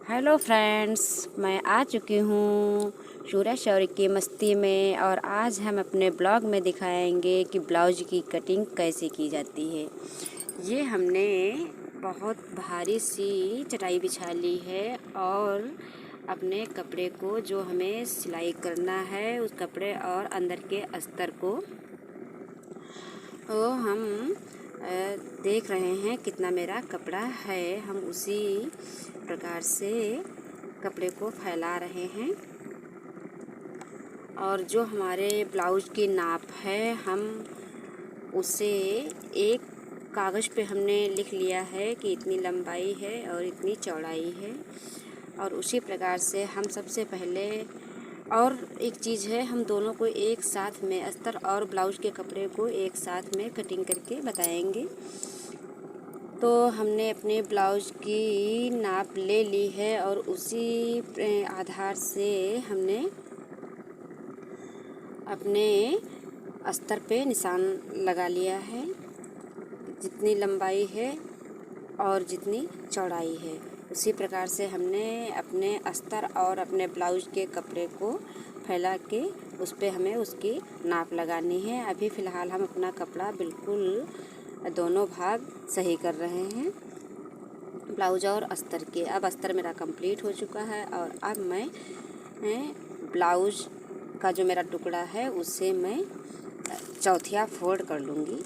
Hello friends, मैं आ चुकी हूँ सूरज शौर्य की मस्ती में। और आज हम अपने ब्लॉग में दिखाएंगे कि ब्लाउज की कटिंग कैसे की जाती है। ये हमने बहुत भारी सी चटाई बिछा ली है और अपने कपड़े को जो हमें सिलाई करना है उस कपड़े और अंदर के अस्तर को हम देख रहे हैं कितना मेरा कपड़ा है। हम उसी प्रकार से कपड़े को फैला रहे हैं और जो हमारे ब्लाउज की नाप है हम उसे एक कागज़ पे हमने लिख लिया है कि इतनी लंबाई है और इतनी चौड़ाई है। और उसी प्रकार से हम सबसे पहले और एक चीज़ है, हम दोनों को एक साथ में अस्तर और ब्लाउज के कपड़े को एक साथ में कटिंग करके बताएंगे। तो हमने अपने ब्लाउज की नाप ले ली है और उसी आधार से हमने अपने अस्तर पे निशान लगा लिया है, जितनी लंबाई है और जितनी चौड़ाई है। उसी प्रकार से हमने अपने अस्तर और अपने ब्लाउज के कपड़े को फैला के उस पे हमें उसकी नाप लगानी है। अभी फ़िलहाल हम अपना कपड़ा बिल्कुल दोनों भाग सही कर रहे हैं, ब्लाउज और अस्तर के। अब अस्तर मेरा कंप्लीट हो चुका है और अब मैं ब्लाउज का जो मेरा टुकड़ा है उससे मैं चौथिया फोल्ड कर लूँगी।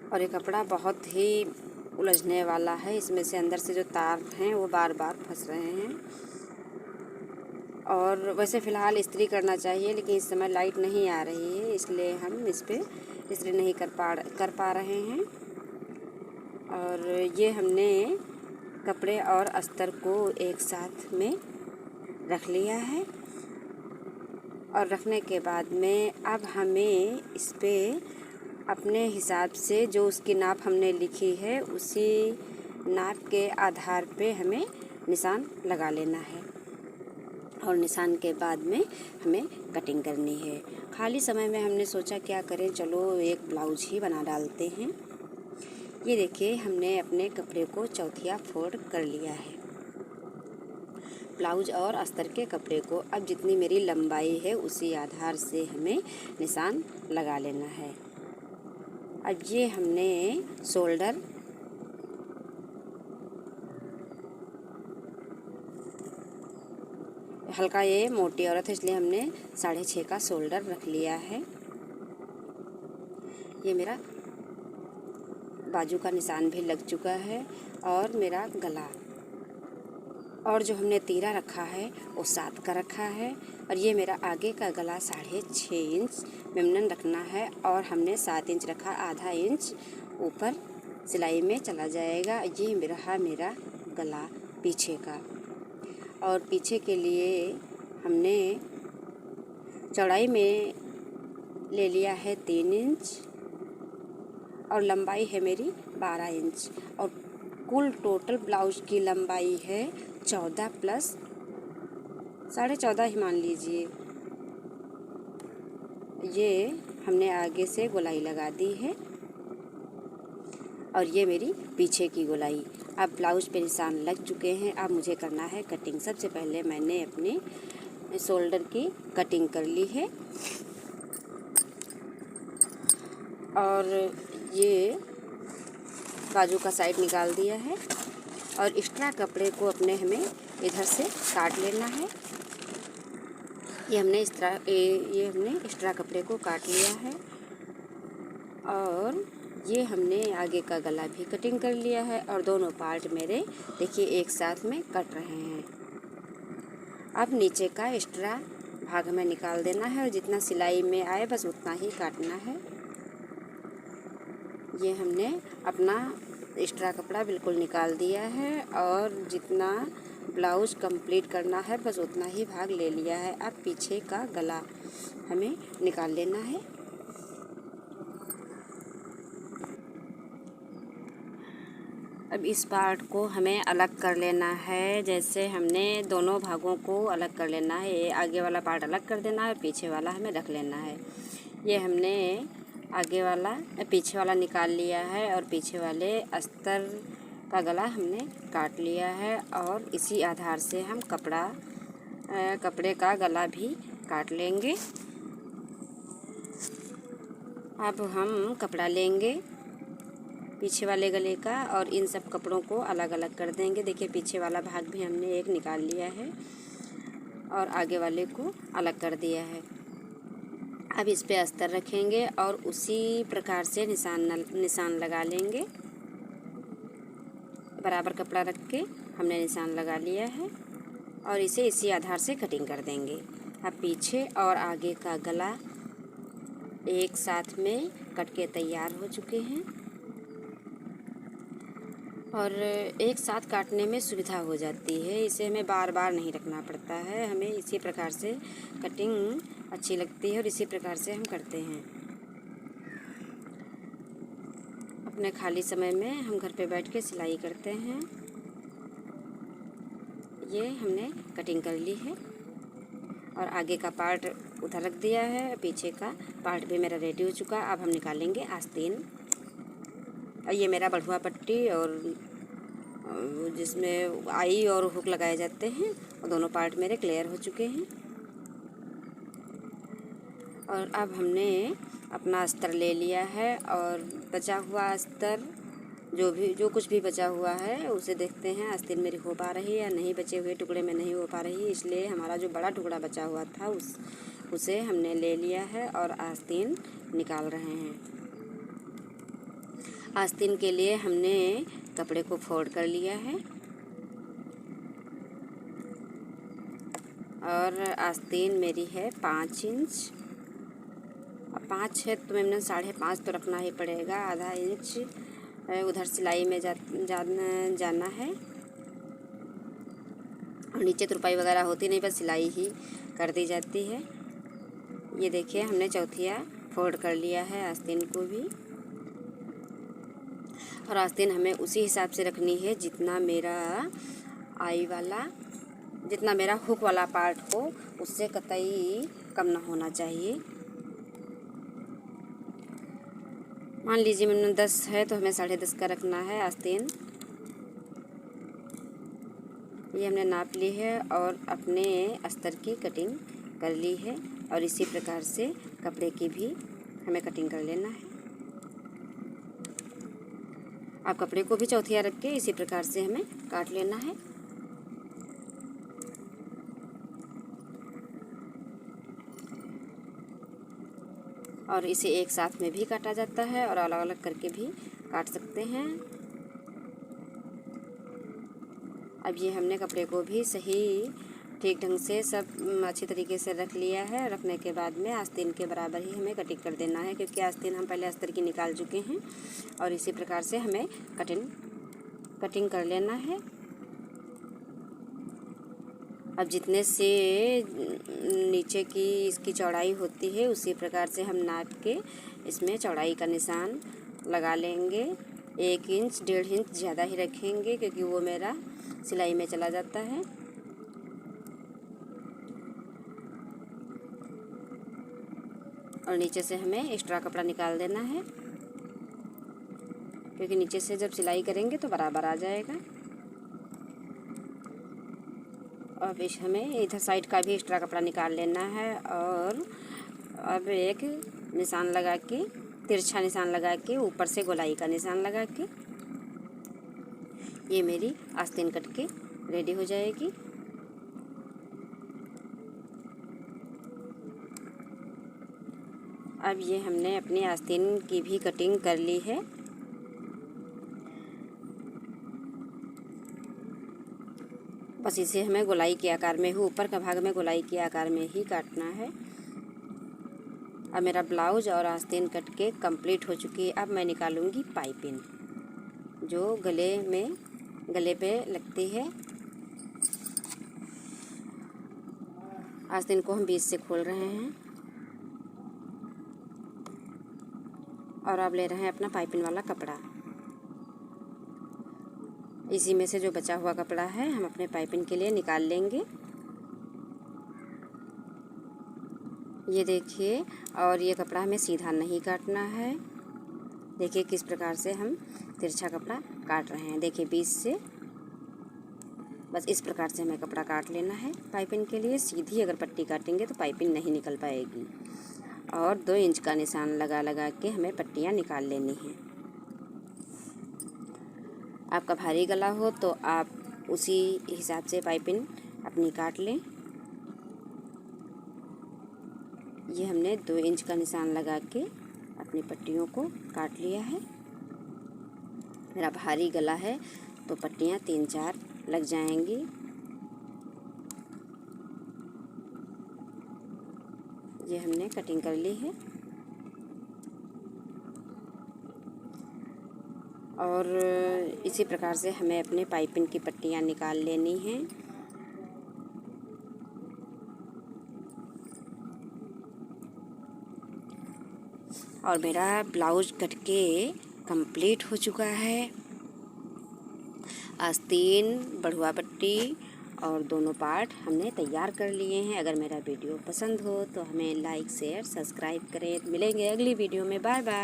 और ये कपड़ा बहुत ही उलझने वाला है, इसमें से अंदर से जो तार हैं वो बार बार फंस रहे हैं। और वैसे फ़िलहाल इस्त्री करना चाहिए, लेकिन इस समय लाइट नहीं आ रही है, इसलिए हम इस पे इस्त्री नहीं कर पा रहे हैं। और ये हमने कपड़े और अस्तर को एक साथ में रख लिया है। और रखने के बाद में अब हमें इस पे अपने हिसाब से जो उसकी नाप हमने लिखी है उसी नाप के आधार पे हमें निशान लगा लेना है। और निशान के बाद में हमें कटिंग करनी है। खाली समय में हमने सोचा क्या करें, चलो एक ब्लाउज ही बना डालते हैं। ये देखिए, हमने अपने कपड़े को चौथिया फोल्ड कर लिया है। ब्लाउज और अस्तर के कपड़े को अब जितनी मेरी लंबाई है उसी आधार से हमें निशान लगा लेना है। अब ये हमने शोल्डर हल्का, ये मोटी औरत है इसलिए हमने 6.5 का शोल्डर रख लिया है। ये मेरा बाजू का निशान भी लग चुका है और मेरा गला और जो हमने तीरा रखा है वो 7 का रखा है। और ये मेरा आगे का गला 6.5 इंच मेमनन रखना है और हमने 7 इंच रखा, आधा इंच ऊपर सिलाई में चला जाएगा। ये मेरा गला पीछे का। और पीछे के लिए हमने चौड़ाई में ले लिया है 3 इंच और लंबाई है मेरी 12 इंच। और कुल टोटल ब्लाउज की लंबाई है 14 प्लस 14.5 ही मान लीजिए। ये हमने आगे से गोलाई लगा दी है और ये मेरी पीछे की गोलाई। अब ब्लाउज पे निशान लग चुके हैं, अब मुझे करना है कटिंग। सबसे पहले मैंने अपने शोल्डर की कटिंग कर ली है और ये बाजू का साइड निकाल दिया है और एक्स्ट्रा कपड़े को अपने हमें इधर से काट लेना है। ये हमने एक्स्ट्रा कपड़े को काट लिया है और ये हमने आगे का गला भी कटिंग कर लिया है और दोनों पार्ट मेरे देखिए एक साथ में कट रहे हैं। अब नीचे का एक्स्ट्रा भाग हमें निकाल देना है और जितना सिलाई में आए बस उतना ही काटना है। ये हमने अपना एक्स्ट्रा कपड़ा बिल्कुल निकाल दिया है और जितना ब्लाउज कंप्लीट करना है बस उतना ही भाग ले लिया है। अब पीछे का गला हमें निकाल लेना है। अब इस पार्ट को हमें अलग कर लेना है, जैसे हमने दोनों भागों को अलग कर लेना है। ये आगे वाला पार्ट अलग कर देना है, पीछे वाला हमें रख लेना है। ये हमने पीछे वाला निकाल लिया है और पीछे वाले अस्तर का गला हमने काट लिया है और इसी आधार से हम कपड़े का गला भी काट लेंगे। अब हम कपड़ा लेंगे पीछे वाले गले का और इन सब कपड़ों को अलग अलग कर देंगे। देखिए पीछे वाला भाग भी हमने एक निकाल लिया है और आगे वाले को अलग कर दिया है। अब इस पे अस्तर रखेंगे और उसी प्रकार से निशान लगा लेंगे। बराबर कपड़ा रख के हमने निशान लगा लिया है और इसे इसी आधार से कटिंग कर देंगे। अब पीछे और आगे का गला एक साथ में कट के तैयार हो चुके हैं और एक साथ काटने में सुविधा हो जाती है। इसे हमें बार बार नहीं रखना पड़ता है। हमें इसी प्रकार से कटिंग अच्छी लगती है और इसी प्रकार से हम करते हैं। अपने खाली समय में हम घर पे बैठ के सिलाई करते हैं। ये हमने कटिंग कर ली है और आगे का पार्ट उधर रख दिया है, पीछे का पार्ट भी मेरा रेडी हो चुका। अब हम निकालेंगे आस्तीन। और ये मेरा बढ़ुआ पट्टी और जिसमें आई और हुक लगाए जाते हैं और दोनों पार्ट मेरे क्लियर हो चुके हैं। और अब हमने अपना अस्तर ले लिया है और बचा हुआ अस्तर जो कुछ भी बचा हुआ है उसे देखते हैं आस्तीन मेरी हो पा रही है या नहीं। बचे हुए टुकड़े में नहीं हो पा रही, इसलिए हमारा जो बड़ा टुकड़ा बचा हुआ था उसे हमने ले लिया है और आस्तीन निकाल रहे हैं। आस्तीन के लिए हमने कपड़े को फोल्ड कर लिया है और आस्तीन मेरी है 5 इंच। 5 है तो मैंने 5.5 तो रखना ही पड़ेगा। आधा इंच उधर सिलाई में जाना है और नीचे तुरपाई वगैरह होती नहीं, बस सिलाई ही कर दी जाती है। ये देखिए हमने चौथिया फोल्ड कर लिया है आस्तीन को भी। और आस्तीन हमें उसी हिसाब से रखनी है जितना मेरा हुक वाला पार्ट हो, उससे कतई कम ना होना चाहिए। मान लीजिए मैंने 10 है तो हमें 10.5 का रखना है आस्तीन। ये हमने नाप ली है और अपने अस्तर की कटिंग कर ली है और इसी प्रकार से कपड़े की भी हमें कटिंग कर लेना है। अब कपड़े को भी चौथिया रख के इसी प्रकार से हमें काट लेना है। और इसे एक साथ में भी काटा जाता है और अलग अलग करके भी काट सकते हैं। अब ये हमने कपड़े को भी सही ठीक ढंग से सब अच्छी तरीके से रख लिया है। रखने के बाद में आस्तीन के बराबर ही हमें कटिंग कर देना है, क्योंकि आस्तीन हम पहले अस्तर की निकाल चुके हैं और इसी प्रकार से हमें कटिंग कर लेना है। अब जितने से नीचे की इसकी चौड़ाई होती है उसी प्रकार से हम नाप के इसमें चौड़ाई का निशान लगा लेंगे। 1 इंच 1.5 इंच ज़्यादा ही रखेंगे क्योंकि वो मेरा सिलाई में चला जाता है। और नीचे से हमें एक्स्ट्रा कपड़ा निकाल देना है, क्योंकि नीचे से जब सिलाई करेंगे तो बराबर आ जाएगा। अब हमें इधर साइड का भी एक्स्ट्रा कपड़ा निकाल लेना है और अब एक निशान लगा के, तिरछा निशान लगा के ऊपर से गोलाई का निशान लगा के ये मेरी आस्तीन कट के रेडी हो जाएगी। अब ये हमने अपनी आस्तीन की भी कटिंग कर ली है। बस इसे हमें गोलाई के आकार में ही, ऊपर का भाग में गोलाई के आकार में ही काटना है। अब मेरा ब्लाउज और आस्तीन कट के कंप्लीट हो चुकी है। अब मैं निकालूंगी पाइपिंग जो गले पे लगती है। आस्तीन को हम बीच से खोल रहे हैं और अब ले रहे हैं अपना पाइपिंग वाला कपड़ा। इसी में से जो बचा हुआ कपड़ा है हम अपने पाइपिंग के लिए निकाल लेंगे। ये देखिए, और ये कपड़ा हमें सीधा नहीं काटना है। देखिए किस प्रकार से हम तिरछा कपड़ा काट रहे हैं। देखिए बीच से बस इस प्रकार से हमें कपड़ा काट लेना है। पाइपिंग के लिए सीधी अगर पट्टी काटेंगे तो पाइपिंग नहीं निकल पाएगी। और 2 इंच का निशान लगा लगा के हमें पट्टियाँ निकाल लेनी हैं। आपका भारी गला हो तो आप उसी हिसाब से पाइपिंग अपनी काट लें। ये हमने 2 इंच का निशान लगा के अपनी पट्टियों को काट लिया है। मेरा भारी गला है तो पट्टियाँ 3-4 लग जाएंगी। ये हमने कटिंग कर ली है। और इसी प्रकार से हमें अपने पाइपिंग की पट्टियाँ निकाल लेनी हैं। और मेरा ब्लाउज कट के कंप्लीट हो चुका है। आस्तीन, बढ़ुआ पट्टी और दोनों पार्ट हमने तैयार कर लिए हैं। अगर मेरा वीडियो पसंद हो तो हमें लाइक, शेयर, सब्सक्राइब करें। मिलेंगे अगली वीडियो में। Bye bye.